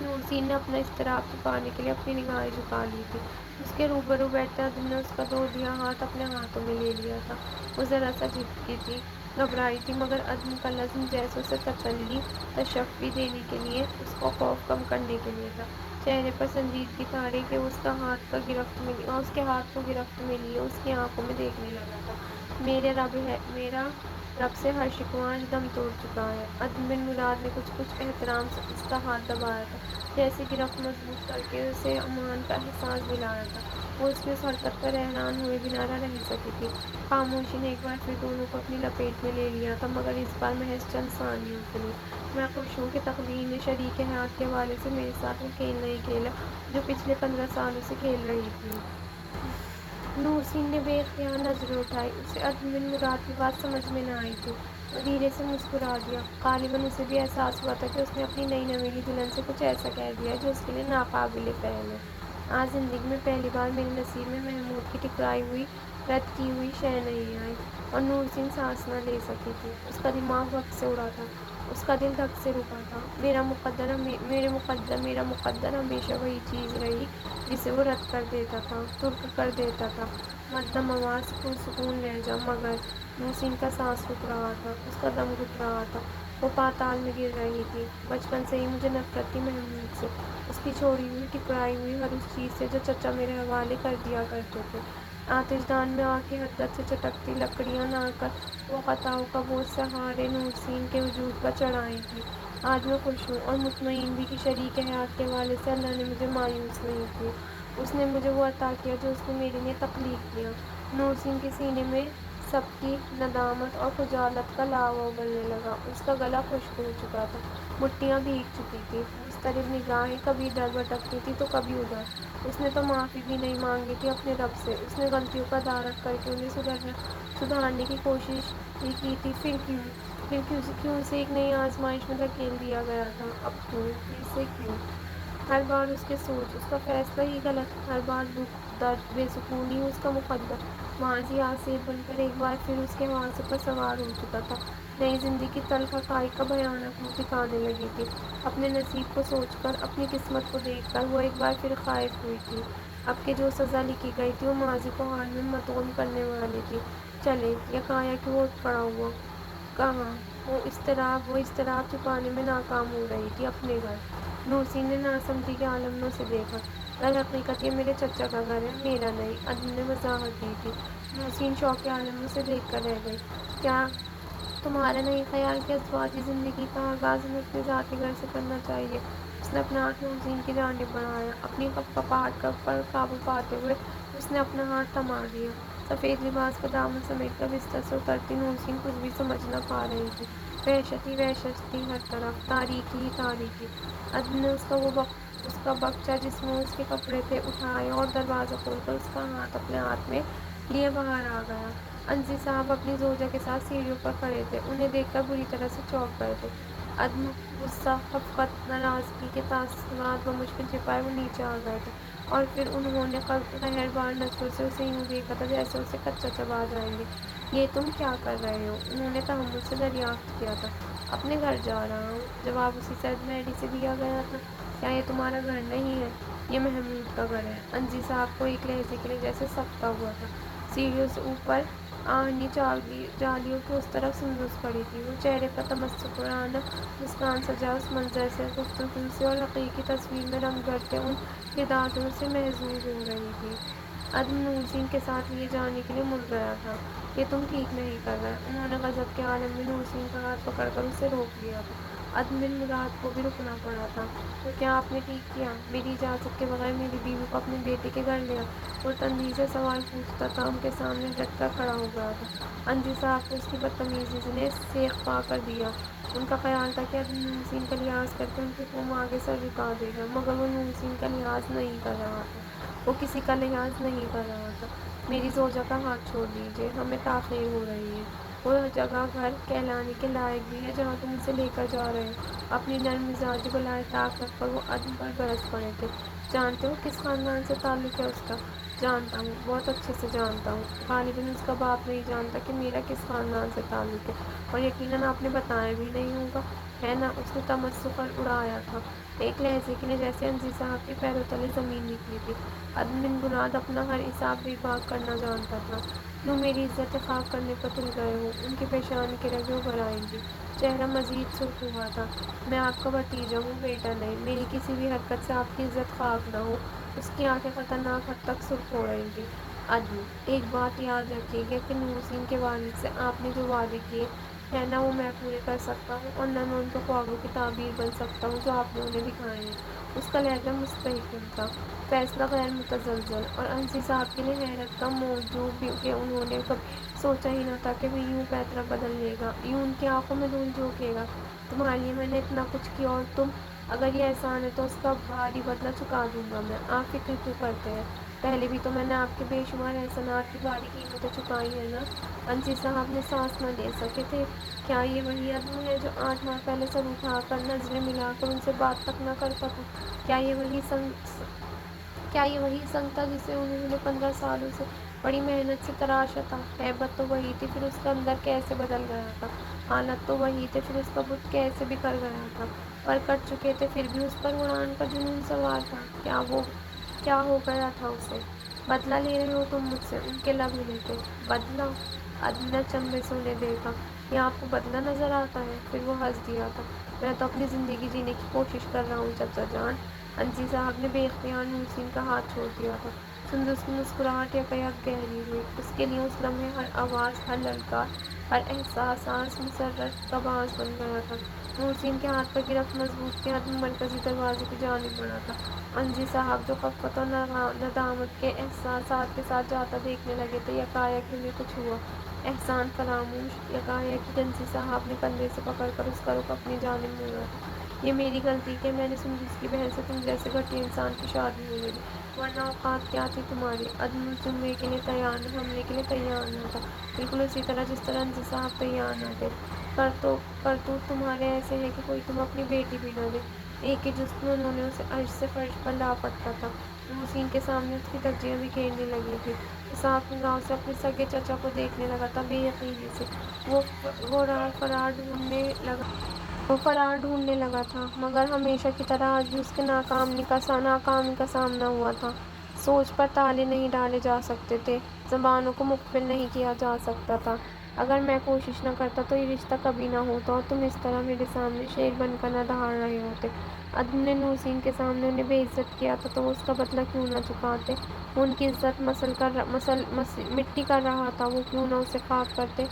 Speaker 1: نورسین نے اپنا اضطراب چھپانے کے لیے اپنی نگاہیں جھکا لی تھی۔ اس کے روبرو بیٹھتے عدم نے اس کا دودیا ہاتھ اپنے ہاتھوں میں لے لیا تھا۔ وہ ذرا سا جھجکی تھی، گھبرائی تھی، مگر عدم کا لازم جیسے اسے تسلی، تشفی دینے کے لیے، اس کا خوف کم کرنے کے لیے تھا۔ چہرے پر سنجیدگی طاری کہ اس کے ہاتھ کو گرفت میں لیے اس کی آنکھوں میں دیکھنے لگا تھا۔ میرے رب ہے، میرا رب سے ہر شکوہ آج دم توڑ چکا ہے۔ عدن بن مراد نے کچھ احترام سے اس کا ہاتھ دبایا تھا، جیسے گرفت مضبوط کر کے اسے امان کا احساس دلایا تھا۔ وہ اس کی اس حرکت پر حیران ہوئے بنا نہ رہ سکی تھی۔ خاموشی نے ایک بار پھر دونوں کو اپنی لپیٹ میں لے لیا تھا، مگر اس بار محض چند ثانیوں کے لیے۔ میں خوش ہوں کہ تقدیر نے شریک حیات کے حوالے سے میرے ساتھ وہ کھیل نہیں کھیلا جو پچھلے 15 سالوں سے کھیل رہی تھی۔ نورسین نے بے اختیار نظریں اٹھائیں۔ اسے عدن بن مراد کی بات سمجھ میں نہ آئی تھی۔ وہ دھیرے سے مسکرا دیا۔ غالباً اسے بھی احساس ہوا تھا کہ اس نے اپنی نئی نویلی دلہن سے کچھ ایسا کہہ دیا ہے جو اس کے لیے ناقابل فہم ہے۔ آج زندگی میں پہلی بار میرے نصیب میں محمود کی ٹھکرائی ہوئی، رد کی ہوئی شے نہیں آئی، اور نورسین سانس نہ لے سکی تھی۔ اس کا دماغ وقت سے اڑا تھا، اس کا دل دھک سے رکا تھا۔ میرا مقدر ہمیشہ وہی چیز رہی جسے وہ رد کر دیتا تھا، ترک کر دیتا تھا، مدھم آواز پرسکون لہجہ۔ مگر نورسین کا سانس رک رہا تھا، اس کا دم گھٹ رہا تھا، وہ پاتال میں گر رہی تھی۔ بچپن سے ہی مجھے نفرت تھی محمود سے، اس کی چھوڑی ہوئی، ٹکرائی ہوئی ہر اس چیز سے جو چچا میرے حوالے کر دیا کرتے تھے۔ آتش دان میں آگ کی حدت سے چٹکتی لکڑیاں لا کر وہ خطاؤں کا بوجھ سہارے نورسین کے وجود پر چڑھائی تھی۔ آج میں خوش ہوں اور مطمئن بھی کہ شریک حیات کے حوالے سے اللہ نے مجھے مایوس نہیں کیا۔ اس نے مجھے وہ عطا کیا جو اس نے میرے لیے تخلیق کیا۔ نورسین کے سینے میں سبکی ندامت اور خجالت کا لاوا ابلنے لگا۔ اس کا گلا خشک ہو چکا تھا، مٹیاں بھیگ چکی تھیں، مضطرب نگاہیں کبھی ادھر بھٹکتی تھیں تو کبھی ادھر۔ اس نے تو معافی بھی نہیں مانگی تھی اپنے رب سے۔ اس نے غلطیوں کا دارک کر کے انہیں سدھارنے کی کوشش بھی کی تھی۔ پھر کیوں اسے ایک نئی آزمائش میں دھکیل دیا گیا تھا؟ اب کیوں؟ پھر سے کیوں؟ ہر بار اس کی سوچ، اس کا فیصلہ ہی غلط، ہر بار دکھ، درد، بے سکونی اس کا مقدر۔ ماضی آسیب بن کر ایک بار پھر اس کے حواسوں پر سوار ہو چکا تھا۔ نئی زندگی تلخ حقائق کا بھیانک روپ دکھانے لگی تھی۔ اپنے نصیب کو سوچ کر، اپنی قسمت کو دیکھ کر وہ ایک بار پھر خائف ہوئی تھی۔ اب کہ جو سزا لکھی گئی تھی وہ ماضی کو حال میں مدغم کرنے والی تھی۔ چلے، یکایک وہ اٹھ کھڑا ہوا۔ کہاں؟ وہ اضطراب چھپانے میں ناکام ہو رہی تھی۔ اپنے گھر۔ نورسین نے ناسمجھی کے عالم میں اسے دیکھا۔ در حقیقت یہ میرے چچا کا گھر ہے، میرا نہیں، عدن نے وضاحت دی تھی۔ نورسین شوق کے عالم میں اسے دیکھ کر رہ گئی۔ کیا تمہارا نہیں خیال کہ ازدواجی زندگی کا آغاز ہمیں اپنے ذاتی گھر سے کرنا چاہیے؟ اس نے اپنا ہاتھ نورسین کی جانب بڑھایا۔ اپنی کپکپاہٹ پر قابو پاتے ہوئے اس نے اپنا ہاتھ تھما دیا۔ سفید لباس کا دامن سمیٹ کر بستر سے اترتی نورسین کچھ بھی سمجھ نہ پا رہی تھی۔ وحشت ہی وحشت تھی ہر طرف، تاریکی ہی تاریکی۔ عدن نے اس کا بکچہ جس میں اس کے کپڑے تھے اٹھایا اور دروازہ کھول کر اس کا ہاتھ اپنے ہاتھ میں لیے باہر آ گیا۔ انزی صاحب اپنی زوجہ کے ساتھ سیڑھیوں پر کھڑے تھے، انہیں دیکھ کر بری طرح سے چونک گئے تھے۔ عدن، غصہ، شفقت، ناراضگی کے تاثرات وہ مجھ میں چھپائے وہ نیچے آ گئے تھے، اور پھر انہوں نے قہربار نظروں سے اسے یوں دیکھا تھا جیسے اسے کچا چبا جائیں گے۔ یہ تم کیا کر رہے ہو؟ انہوں نے تحمل سے دریافت کیا تھا۔ اپنے گھر جا رہا ہوں، جواب اسی سرد مہری سے دیا گیا تھا۔ کیا یہ تمہارا گھر نہیں ہے؟ یہ محمود کا گھر ہے۔ انزی صاحب کو ایک لہجے کے لیے جیسے سکتہ ہوا تھا۔ سیڑھیوں سے اوپر آہنی جالیوں کے اس طرف سندس کھڑی تھی۔ وہ چہرے پر تمسخرانہ مسکان سجائے اس منظر سے، گفتگو سے اور حقیقی تصویر میں رنگ بھرتے ان کرداروں سے محظوظ ہو رہی تھی۔ عدن نورسین کے ساتھ لیے جانے کے لیے مڑ گیا تھا۔ یہ تم ٹھیک نہیں کر رہے۔ انہوں نے غضب کے عالم میں نورسین کا ہاتھ پکڑ کر اسے روک لیا تھا۔ عدن بن مراد کو بھی رکنا پڑا تھا۔ تو کیا آپ نے ٹھیک کیا؟ میری اجازت کے بغیر میری بیوی کو اپنے بیٹے کے گھر لیا؟ وہ تندی سے سوال پوچھتا تھا، ان کے سامنے ڈٹ کر کھڑا ہو گیا تھا۔ انزی صاحب کو اس کی بدتمیزی نے سیخ پا کر دیا۔ ان کا خیال تھا کہ عدن نورسین کا لحاظ کر کے ان کے منہ آگے سر جھکا دے گا، مگر وہ نورسین کا لحاظ نہیں کر رہا تھا۔ وہ کسی کا لحاظ نہیں کر رہا تھا۔ میری زوجہ کا ہاتھ چھوڑ دیجیے، ہمیں تاخیر ہو رہی ہے۔ وہ جگہ گھر کہلانے کے لائق بھی ہے جہاں تم اسے لے کر جا رہے ہو۔ اپنی نرم مزاجی کو لائے طاق رکھ کر وہ عدن پر برس پڑے تھے۔ جانتے ہو کس خاندان سے تعلق ہے اس کا؟ جانتا ہوں، بہت اچھے سے جانتا ہوں۔ غالباً اس کا باپ نہیں جانتا کہ میرا کس خاندان سے تعلق ہے، اور یقیناً آپ نے بتایا بھی نہیں ہوگا، ہے نا؟ اس نے تمسخر اڑایا تھا، ایک لہجے کے لیے جیسے انزی صاحب کے پیروں تلے زمین نکلی تھی۔ عدن بن مراد اپنا ہر حساب بے باک کرنا جانتا تھا۔ کیوں میری عزت خاک کرنے پر تل گئے ہو؟ ان کی پیشانی کے رگیں ابھر آئیں گی، چہرہ مزید سرخ ہوا تھا۔ میں آپ کا بھتیجا ہوں، بیٹا نہیں۔ میری کسی بھی حرکت سے آپ کی عزت خاک نہ ہو۔ اس کی آنکھیں خطرناک حد تک سرخ ہو رہی تھیں۔ عدم: ایک بات یاد رکھیے گا کہ نورسین کے والد سے آپ نے جو وعدے کیے ہیں نہ وہ میں پورے کر سکتا ہوں اور نہ میں ان کے خوابوں کی تعبیر بن سکتا ہوں جو آپ نے انہیں دکھائے ہیں۔ اس کا لہجہ مستحکم تھا، فیصلہ غیر متزلزل، اور انصی صاحب کے لیے حیرت کا موضوع بھی کہ انہوں نے کبھی سوچا ہی نہ تھا کہ وہ یوں پیترا بدل لے گا، یوں ان کی آنکھوں میں دھول جھونکے گا۔ تمہارے لیے میں نے اتنا کچھ کیا اور تم، اگر یہ احسان ہے تو اس کا بھاری بدلہ چکا دوں گا میں۔ آپ فکر کیوں کرتے ہیں؟ پہلے بھی تو میں نے آپ کے بے شمار احسانات کی بھاری قیمتیں چکائی ہیں نا۔ انصی صاحب نے سانس نہ لے سکے تھے۔ کیا یہ وہی عدم ہے جو 8 ماہ پہلے سر اٹھا کر، نظریں ملا کر ان سے بات تک نہ کرتا تھا؟ کیا یہ وہی سنگ تھا جسے انہوں نے 15 سالوں سے بڑی محنت سے تراشا تھا؟ ہیبت تو وہی تھی، پھر اس کا اندر کیسے بدل گیا تھا؟ حالت تو وہی تھے، پھر اس کا بت کیسے بکھر گیا تھا؟ پر کٹ چکے تھے، پھر بھی اس پر اڑان کا جنون سوار تھا۔ کیا ہو گیا تھا اسے؟ بدلہ لے رہے ہو تم مجھ سے؟ ان کے لب ہلے تھے۔ بدلہ؟ عدم نے چمبے سے انہیں دیکھا۔ یہ آپ کو بدلہ نظر آتا ہے؟ پھر وہ ہنس دیا تھا۔ میں تو اپنی زندگی جینے کی کوشش کر رہا ہوں چچا جان۔ انصی صاحب نے بے اختیار نورسین کا ہاتھ چھوڑ دیا تھا۔ سندس کی مسکراہٹ یکایک گہری ہوئی۔ اس کے لیے اس لمحے ہر آواز، ہر للکار، ہر احساس مسرت کا باعث بن گیا تھا۔ نورسین کے ہاتھ پر گرفت مضبوط تھی۔ عدم مرکزی دروازے کی جانب بڑھا تھا۔ انصی صاحب جو خفت اور ندامت کے احساسات کے ساتھ جاتا دیکھنے لگے تھے، یکایک انہیں کچھ ہوا۔ احسان فراموش! یکایک انصی صاحب نے کندھے سے پکڑ کر اس کا رخ اپنی جانب موڑا تھا۔ یہ میری غلطی کہ میں نے سندس کی بہن سے تم جیسے گھٹیا انسان کی شادی ہونے دی، ورنہ اوقات کیا تھی تمہاری؟ عدم جملے کے لیے تیار نہ، حملے کے لیے تیار نہ تھا، بالکل اسی طرح جس طرح انصی صاحب تیار نہ تھے۔ کرتوت تمہارے ایسے ہیں کہ کوئی تمہیں اپنی بیٹی بھی نہ دے۔ ایک ہی جست میں انہوں نے اسے عرش سے فرش پر لاپٹ رکھا۔ نورسین کے سامنے اس کی دھجیاں بکھیرنے لگی تھیں۔ وہ صاف نگاہوں سے اپنے سگے چچا کو دیکھنے لگا تھا، بے یقینی سے۔ وہ فرار ڈھونڈنے لگا تھا، مگر ہمیشہ کی طرح آج بھی اس کے ناکامی کا سامنا ہوا تھا۔ سوچ پر تالے نہیں ڈالے جا سکتے تھے، زبانوں کو مقفل نہیں کیا جا سکتا تھا۔ اگر میں کوشش نہ کرتا تو یہ رشتہ کبھی نہ ہوتا اور تم اس طرح میرے سامنے شیر بن کر نہ دہاڑ رہے ہوتے۔ عدم نے نورسین کے سامنے انہیں بے عزت کیا تھا تو وہ اس کا بدلہ کیوں نہ چکاتے؟ وہ ان کی عزت مٹی کر رہا تھا، وہ کیوں نہ اسے خاک کرتے؟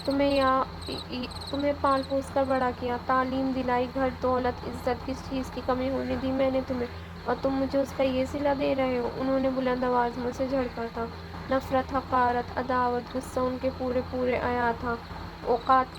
Speaker 1: تمہیں پال پوس کر بڑا کیا، تعلیم دلائی، گھر دولت عزت، کس چیز کی کمی ہونے دی میں نے تمہیں، اور تم مجھے اس کا یہ صلہ دے رہے ہو؟ انہوں نے بلند آواز میں اسے جھڑکا تھا۔ نفرت، حقارت، عداوت، غصہ ان کے پورے عیا تھا۔ اوقات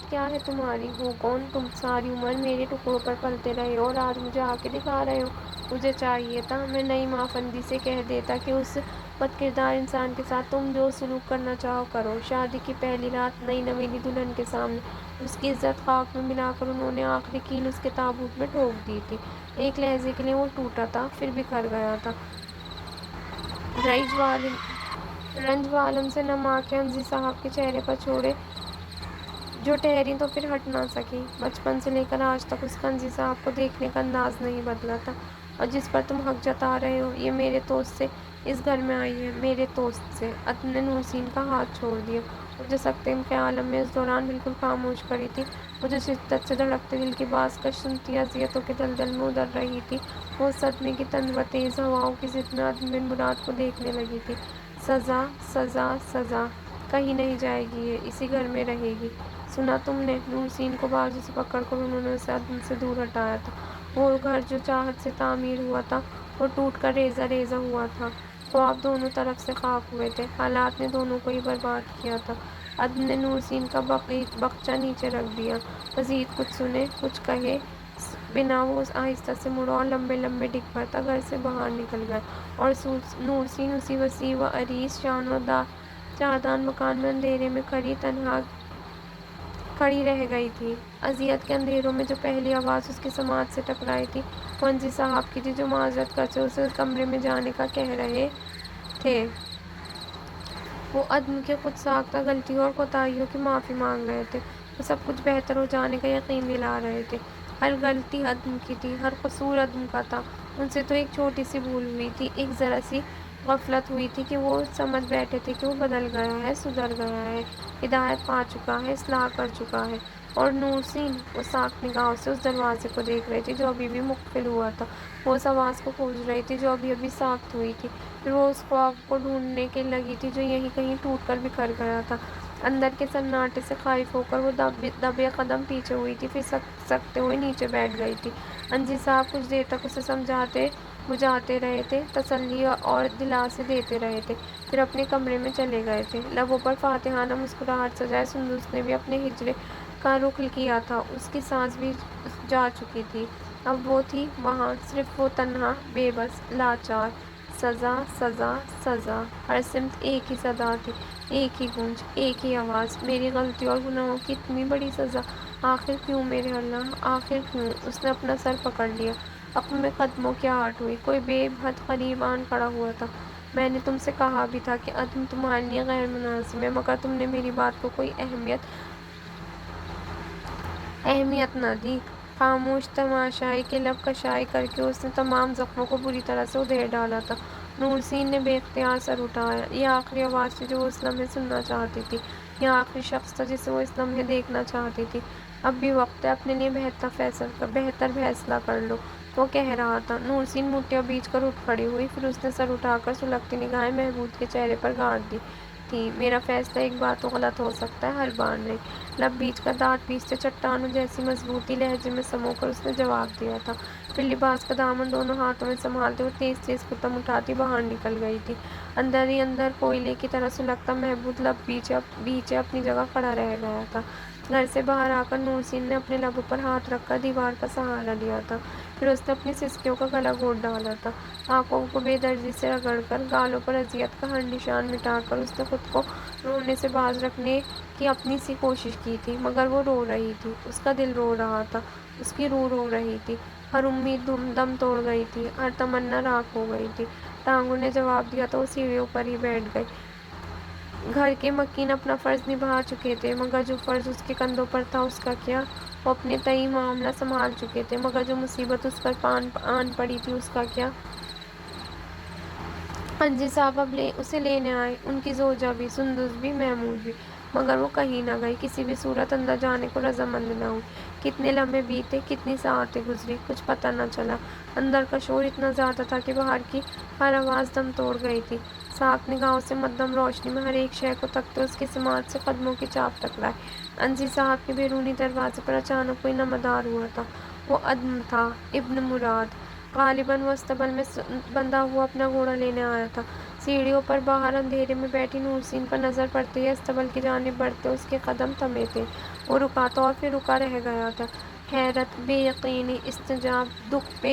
Speaker 1: کیا ہے تمہاری؟ ہو کون تم؟ ساری عمر میرے ٹکڑوں پر پلتے رہے ہو اور آج مجھے آ کے دکھا رہے ہو؟ مجھے چاہیے تھا میں نئی مافندی سے کہہ دیتا کہ اس بد کردار انسان کے ساتھ تم جو سلوک کرنا چاہو کرو۔ شادی کی پہلی رات نئی نویلی دلہن کے سامنے اس کی عزت خاک میں ملا کر انہوں نے آخری کیل اس کے تابوت میں ٹھوک دی تھی۔ ایک لہجے کے لیے وہ ٹوٹا تھا، پھر بکھر گیا تھا۔ رنج و الم سے نم آنکھیں انصی صاحب کے چہرے پر چھوڑے جو ٹھہریں تو پھر ہٹ نہ سکیں۔ بچپن سے لے کر آج تک اس کا انصی صاحب کو دیکھنے کا انداز نہیں بدلا تھا۔ اور جس پر تم حق جتا رہے ہو، یہ میرے دوست سے اس گھر میں آئی ہے، میرے دوست سے۔ عدم نے نورسین کا ہاتھ چھوڑ دیا۔ وہ جو سکتے کے عالم میں اس دوران بالکل خاموش کھڑی تھی، وہ جو شدت سے دھڑکتے دل کی بازکش سنتی اذیتوں کے دلدل میں ادھر رہی تھی، وہ اس صدمے کی تند و تیز ہواؤں کی ضد میں عدم بن مراد کو دیکھنے لگی تھی۔ سزا، سزا، سزا! کہیں نہیں جائے گی یہ، اسی گھر میں رہے گی۔ سنا تم نے؟ نورسین کو بازو سے پکڑ کر انہوں نے اسے عدم سے دور ہٹایا تھا۔ وہ گھر جو چاہت سے تعمیر ہوا تھا، وہ ٹوٹ کر ریزہ ریزہ ہوا تھا۔ خواب دونوں طرف سے خاک ہوئے تھے، حالات نے دونوں کو ہی برباد کیا تھا۔ عدم نے نورسین کا بخچہ نیچے رکھ دیا۔ مزید کچھ سنے، کچھ کہے بنا وہ آہستہ سے مڑا اور لمبے لمبے ڈگ بھرتا گھر سے باہر نکل گیا، اور نورسین اسی وسیع و عریض شان و شادان مکان میں اندھیرے میں تنہا کھڑی رہ گئی تھی۔ اذیت کے اندھیروں میں جو پہلی آواز اس کی سماعت سے ٹکرائی تھی، وہ انصی صاحب کی تھی، جو معذرت کرتے اسے اس کمرے میں جانے کا کہہ رہے تھے۔ وہ عدم کی خود ساختہ غلطیوں اور کوتاہیوں کی معافی مانگ رہے تھے۔ وہ سب کچھ بہتر ہو جانے کا یقین دلا رہے تھے۔ ہر غلطی عدم کی تھی، ہر قصور عدم کا تھا۔ ان سے تو ایک چھوٹی سی بھول ہوئی تھی، ایک ذرا سی غفلت ہوئی تھی کہ وہ سمجھ بیٹھے تھے کہ وہ بدل گیا ہے، سدھر گیا ہے، ہدایت پا چکا ہے، اصلاح کر چکا ہے۔ اور نورسین وہ ساکھ نگاہوں سے اس دروازے کو دیکھ رہی تھی جو ابھی بھی مقفل ہوا تھا، وہ اس آواز کو کھوج رہی تھی جو ابھی ابھی ساخت ہوئی تھی، پھر وہ اس خواب کو ڈھونڈنے کے لگی تھی جو یہیں کہیں ٹوٹ کر بکھر گیا تھا۔ اندر کے سناٹے سے خائف ہو کر وہ دبے قدم پیچھے ہوئی تھی، پھر سکتے ہوئے نیچے بیٹھ گئی تھی۔ انجی صاحب کچھ دیر تک اسے سمجھاتے بجھاتے رہے تھے، تسلی اور دلاسے دیتے رہے تھے، پھر اپنے کمرے میں چلے گئے تھے۔ لبوں پر فاتحانہ مسکراہٹ سجائے سندس نے بھی اپنے ہجرے کا رخ کیا تھا، اس کی سانس بھی جا چکی تھی، اب وہ تھی وہاں، صرف وہ تنہا، بے بس، لاچار۔ سزا، سزا، سزا، ہر سمت ایک ہی صدا تھی، ایک ہی گونج، ایک ہی آواز، میری غلطیوں اور گناہوں کی اتنی بڑی سزا، آخر کیوں میرے اللہ، آخر کیوں؟ اس نے اپنا سر پکڑ لیا، اپنے قدموں کی آہٹ ہوئی، کوئی بے حد قریب آن کھڑا ہوا تھا۔ میں نے تم سے کہا بھی تھا کہ عدم تمہارے لیے غیر مناسب ہے، مگر تم نے میری بات کو کوئی اہمیت نہ دی۔ خاموش تماشائی کی لب کشائی کر کے اس نے تمام زخموں کو بری طرح سے ادھیڑ ڈالا تھا۔ نورسین نے بے اختیار سر اٹھایا۔ یہ آخری آواز تھی جو وہ اس لمحے سننا چاہتی تھی، یہ آخری شخص تھا جسے وہ اس لمحے دیکھنا چاہتی تھی۔ اب بھی وقت ہے، اپنے لیے بہتر فیصلہ کر لو، وہ کہہ رہا تھا۔ نورسین مٹھیاں بیچ کر اٹھ کھڑی ہوئی، پھر اس نے سر اٹھا کر سلگتی نگاہیں محبوب کے چہرے پر گاڑ دی تھیں۔ میرا فیصلہ ایک بار تو غلط ہو سکتا ہے، ہر بار نہیں۔ لب بیچ کر دانت پیستے چٹانوں جیسی مضبوطی لہجے میں سمو کر اس نے جواب دیا تھا، پھر لباس کا دامن دونوں ہاتھوں میں سنبھالتے وہ تیز تیز قدم اٹھاتی باہر نکل گئی تھی۔ اندر ہی اندر کوئلے کی طرح سلگتا محبوب لب بیچے اپنی جگہ کھڑا رہ گیا تھا۔ گھر سے باہر آ کر نورسین نے اپنے لبوں پر ہاتھ رکھ کر دیوار کا سہارا لیا تھا، پھر اس نے اپنی سسکیوں کا گلا گھونٹ ڈالا تھا، آنکھوں کو بے دردی سے رگڑ کر، گالوں پر اذیت کا ہر نشان مٹا کر اس نے خود کو رونے سے باز رکھنے کی اپنی سی کوشش کی تھی، مگر وہ رو رہی تھی، اس کا دل رو رہا تھا، اس کی روح رو رہی تھی، ہر امید دم توڑ گئی تھی، ہر تمنا راکھ ہو گئی تھی۔ ٹانگوں نے جواب دیا تو وہ سیڑھیوں پر ہی بیٹھ گئی۔ گھر کے مکین اپنا فرض نبھا چکے تھے، مگر جو فرض اس کے کندھوں پر تھا اس کا کیا؟ وہ اپنے تئیں معاملہ سنبھال چکے تھے، مگر جو مصیبت اس پر آن پڑی تھی اس کا کیا؟ انجی صاحب اب اسے لینے آئے، ان کی زوجہ بھی، سندس بھی، محمود بھی، مگر وہ کہیں نہ گئی، کسی بھی صورت اندر جانے کو رضامند نہ ہوئی۔ کتنے لمحے بیتے، کتنی ساعتیں گزری، کچھ پتہ نہ چلا۔ اندر کا شور اتنا زیادہ تھا کہ باہر کی ہر آواز دم توڑ گئی تھی۔ ساکھ نگاہوں سے مدھم روشنی میں ہر ایک شے کو تکتے اس کی سماعت سے قدموں کی چاپ ٹکرائی۔ انجی صاحب کے بیرونی دروازے پر اچانک کوئی نمودار ہوا تھا، وہ عدم تھا، ابن مراد۔ غالباً وہ استبل میں بندھا ہوا اپنا گھوڑا لینے آیا تھا۔ سیڑھیوں پر باہر اندھیرے میں بیٹھی نورسین پر نظر پڑتے ہی استبل کی جانب بڑھتے اس کے قدم تھمے تھے، وہ رکا تھا اور پھر رکا رہ گیا تھا۔ حیرت، بے یقینی، اضطراب، دکھ،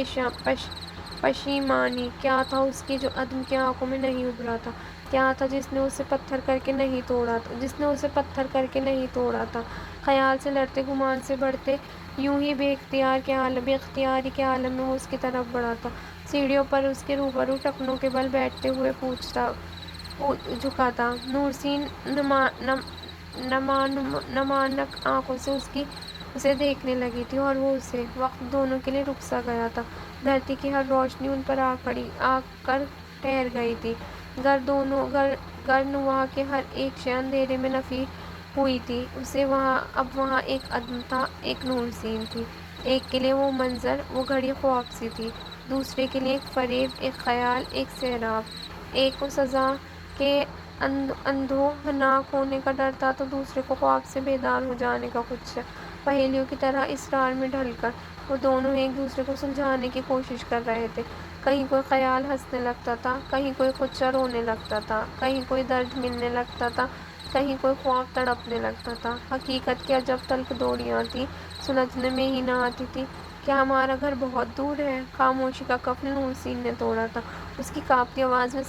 Speaker 1: پشیمانی، کیا تھا اس کی جو عدم کی آنکھوں میں نہیں ابھرا تھا؟ کیا تھا جس نے اسے پتھر کر کے نہیں توڑا تھا؟ خیال سے لڑتے، گمان سے بڑھتے، یوں ہی بے اختیاری کے عالم میں وہ اس کی طرف بڑھا تھا۔ سیڑھیوں پر اس کے روبرو ٹخنوں کے بل بیٹھتے ہوئے جھکا تھا۔ نورسین نمانک آنکھوں سے اسے دیکھنے لگی تھی اور وہ اسے۔ وقت دونوں کے لیے رک سا گیا تھا، دھرتی کی ہر روشنی ان پر آ کر ٹھہر گئی تھی، گر نواح کے ہر ایک شے اندھیرے میں نفی ہوئی تھی۔ اب وہاں ایک عدم تھا، ایک نورسین تھی۔ ایک کے لیے وہ منظر، وہ گھڑی خواب سی تھی، دوسرے کے لیے ایک فریب، ایک خیال، ایک سیراب۔ ایک کو سزا کے اندوہناک ہونے کا ڈر تھا تو دوسرے کو خواب سے بیدار ہو جانے کا خدشہ۔ پہیلیوں کی طرح اسرار میں ڈھل کر وہ دونوں ایک دوسرے کو سلجھانے کی کوشش کر رہے تھے۔ کہیں کوئی خیال ہنسنے لگتا تھا، کہیں کوئی خدشہ رونے لگتا تھا، کہیں کوئی درد ملنے لگتا تھا، کہیں کوئی خواب تڑپنے لگتا تھا۔ حقیقت کی عجب تلخ دوڑیاں تھیں، سلجھنے میں ہی نہ آتی تھیں۔ کیا ہمارا گھر بہت دور ہے؟ خاموشی کا قفل نورسین نے توڑا تھا، اس کی کانپتی آواز میں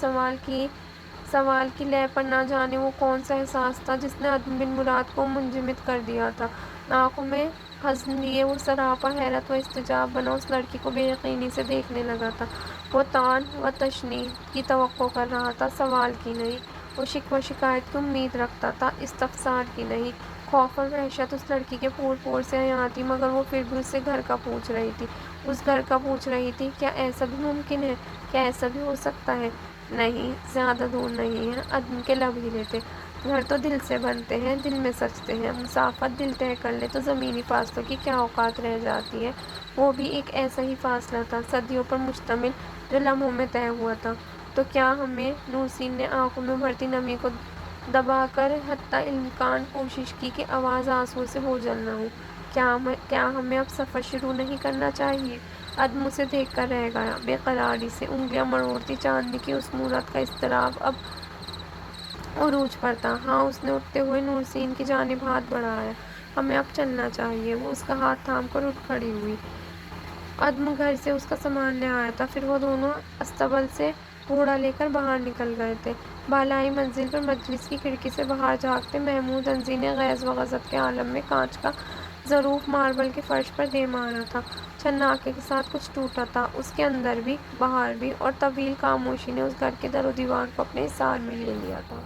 Speaker 1: سوال کی لے پر نہ جانے وہ کون سا احساس تھا جس نے عدم بن مراد کو منجمد کر دیا تھا۔ آنکھوں میں حزن لیے وہ سراپا حیرت و اضطراب بنا اس لڑکی کو بے یقینی سے دیکھنے لگا تھا۔ وہ طعن و تشنیع کی توقع کر رہا تھا، سوال کی نہیں۔ وہ شکوہ شکایت کی امید رکھتا تھا، استفسار کی نہیں۔ خوف اور وحشت اس لڑکی کے پور پور سے عیاں تھی، مگر وہ پھر بھی اس سے گھر کا پوچھ رہی تھی، اس گھر کا پوچھ رہی تھی۔ کیا ایسا بھی ممکن ہے؟ کیا ایسا بھی ہو سکتا ہے؟ نہیں، زیادہ دور نہیں ہے، عدم کے لب ہلے تھے۔ گھر تو دل سے بنتے ہیں، دل میں سجتے ہیں، مسافت دل طے کر لے تو زمینی فاصلوں کی کیا اوقات رہ جاتی ہے۔ وہ بھی ایک ایسا ہی فاصلہ تھا، صدیوں پر مشتمل، جو لمحوں میں طے ہوا تھا۔ تو کیا ہمیں؟ نورسین نے آنکھوں میں بھرتی نمی کو دبا کر حتی الامکان کوشش کی کہ آواز آنسوؤں سے بوجھل نہ ہو۔ کیا ہمیں اب سفر شروع نہیں کرنا چاہیے؟ عدم اسے دیکھ کر رہ گیا، بے قراری سے انگلیاں مروڑتی چاندنی کی اس مورت کا اضطراب اب عروج پر تھا۔ ہاں، اس نے اٹھتے ہوئے نورسین کی جانب ہاتھ بڑھایا۔ ہمیں اب چلنا چاہیے۔ وہ اس کا ہاتھ تھام کر اٹھ کھڑی ہوئی۔ عدم گھر سے اس کا سامان لے آیا تھا، پھر وہ دونوں اصطبل سے گھوڑا لے کر باہر نکل گئے تھے۔ بالائی منزل پر مجلس کی کھڑکی سے باہر جھانکتے محمود انزی نے غیظ و غضب کے عالم میں کانچ کا ظروف ماربل کے فرش پر دے مارا تھا۔ چھناکے کے ساتھ کچھ ٹوٹا تھا، اس کے اندر بھی، باہر بھی، اور طویل خاموشی نے اس گھر کے در و دیوار کو اپنے حصار میں لے لیا تھا۔